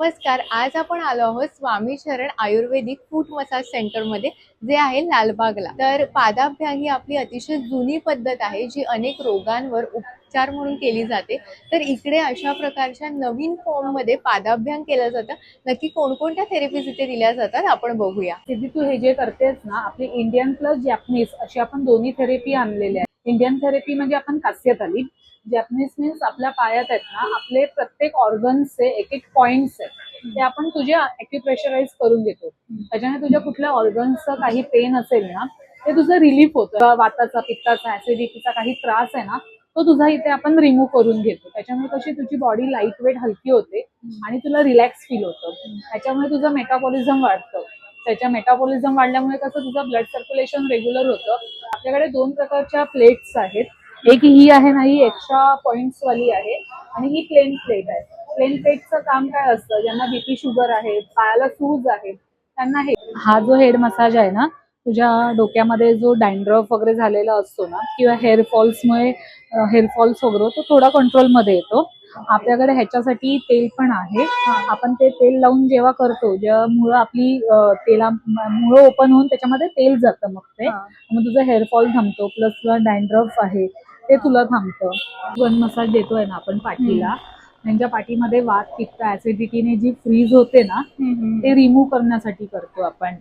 नमस्कार. आज आपण आलो आहोत स्वामी शरण आयुर्वेदिक फूट मसाज सेंटर मध्ये, जे आहे लालबागला. तर पादाभ्याम ही आपली अतिशय जुनी पद्धत आहे, जी अनेक रोगांवर उपचार म्हणून केली जाते. तर इकडे अशा प्रकारच्या नवीन फॉर्म मध्ये पादाभ्याम केलं जातं. नक्की कोणकोणत्या थेरपीज इथे दिल्या जातात आपण बघूया. सिद्धी, तू हे जे करतेस ना, आपली इंडियन प्लस जॅपनीज अशी आपण दोन्ही थेरपी आणलेल्या आहेत. इंडियन थेरपी म्हणजे आपण कास्यताली, जॅपनीज मीन्स आपल्या पायात आहेत ना, आपले प्रत्येक ऑर्गन्सचे एक एक पॉइंट्स आहेत, ते आपण तुझे ॲक्युप्रेशराईज करून देतो. त्याच्याने तुझ्या कुठल्या ऑर्गन्सचा काही पेन असेल ना, ते तुझं रिलीफ होतं. वाताचा, पित्ताचा, ऍसिडिटीचा काही त्रास आहे ना, तो तुझा इथे आपण रिमूव्ह करून घेतो. त्याच्यामुळे कशी तुझी बॉडी लाईट वेट हलकी होते आणि तुला रिलॅक्स फील होतं. त्याच्यामुळे तुझं मेटाबॉलिझम वाढतं. त्याच्या मेटाबॉलिझम वाढल्यामुळे कसं तुझं ब्लड सर्क्युलेशन रेग्युलर होतं. आपल्याकडे दोन प्रकारच्या प्लेट्स आहेत. एक ही आहे ना, ही एक्स्ट्रा पॉइंट्स वाली आहे आणि ही प्लेन प्लेट आहे. प्लेन प्लेटचं काम काय असतं, ज्यांना बीपी शुगर आहे, पायाला सूज आहे, त्यांना हा जो हेड मसाज आहे ना, तुझ्या डोक्यामध्ये जो डॅन्ड्रफ वगैरे झालेला असतो ना, किंवा हेअरफॉल्समुळे हेअरफॉल्स वगैरे तो थोडा कंट्रोलमध्ये येतो. आपल्याकडे ह्याच्यासाठी तेल पण आहे. आपण ते तेल लावून जेव्हा करतो, जेव्हा मुळं आपली मुळं ओपन होऊन त्याच्यामध्ये तेल जातं, मग तुझं हेअरफॉल थांबतो, प्लस तुला डॅन्ड्रफ आहे ते तुला थांबतं. वन मसाज देतोय ना आपण पाठीला, त्यांच्या पाठीमध्ये वात, पित्त, ऍसिडिटीने जी फ्रीज होते ना, ते रिमूव्ह करण्यासाठी करतो आपण.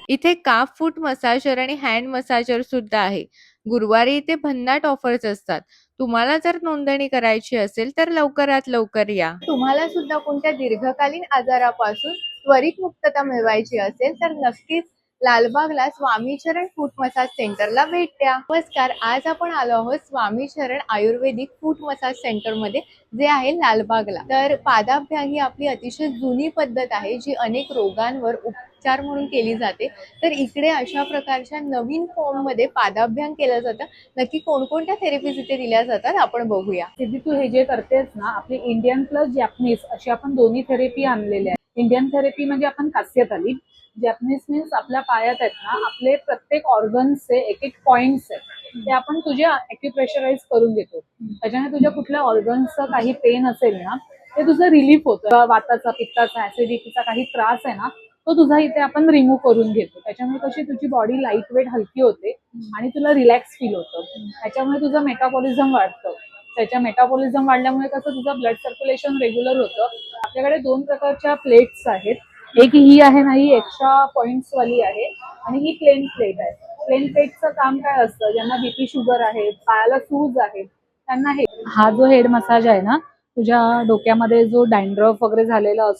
इथे काफ फूट मसाजर आणि हँड मसाजर सुद्धा आहे. गुरुवारी इथे भन्नाट ऑफर्स असतात. तुम्हाला जर नोंदणी करायची असेल तर लवकरात लवकर या. तुम्हाला सुद्धा कोणत्या दीर्घकालीन आजारापासून त्वरित मुक्तता मिळवायची असेल तर नक्कीच लालबागला स्वामी शरण फूट मसाज सेंटरला भेट द्या. नमस्कार. आज आपण आलो आहोत स्वामी शरण आयुर्वेदिक फूट मसाज सेंटर मध्ये, जे आहे लालबागला. तर पादाभ्याम ही आपली अतिशय जुनी पद्धत आहे, जी अनेक रोगांवर उपचार म्हणून केली जाते. तर इकडे अशा प्रकारच्या नवीन फॉर्म मध्ये पादाभ्याम केलं जातं. नक्की कोणकोणत्या थेरपीज इथे दिल्या जातात आपण बघूया. सिद्धी, तू हे जे करतेस ना, आपली इंडियन प्लस जॅपनीज अशी आपण दोन्ही थेरपी आणलेल्या आहेत. इंडियन थेरपी म्हणजे आपण कास्यताली, जॅपनीज मीन्स आपल्या पायात आहेत ना, आपले प्रत्येक ऑर्गन्सचे एक एक पॉइंट्स आहेत, ते आपण तुझे ॲक्युप्रेशराईज करून देतो. त्याच्याने तुझ्या कुठल्या ऑर्गन्सचा काही पेन असेल ना, ते तुझं रिलीफ होतं. वाताचा, पित्ताचा, ऍसिडिटीचा काही त्रास आहे ना, तो तुझा इथे आपण रिमूव्ह करून घेतो. त्याच्यामुळे कशी तुझी बॉडी लाईट वेट हलकी होते आणि तुला रिलॅक्स फील होतं. त्याच्यामुळे तुझं मेटाबॉलिझम वाढतं. त्याच्या मेटाबॉलिझम वाढल्यामुळे कसं तुझं ब्लड सर्क्युलेशन रेग्युलर होतं. आपल्याकडे दोन प्रकारच्या प्लेट्स आहेत. एक ही आहे ना, ही एक्स्ट्रा पॉइंट्स वाली आहे आणि ही प्लेन प्लेट आहे. प्लेन प्लेटचं काम काय असतं, ज्यांना बीपी शुगर आहे, पायाला सूज आहे, त्यांना हा जो हेड मसाज आहे ना, तुझ्या डोक्यामध्ये जो डॅन्ड्रफ वगैरे झालेला असतो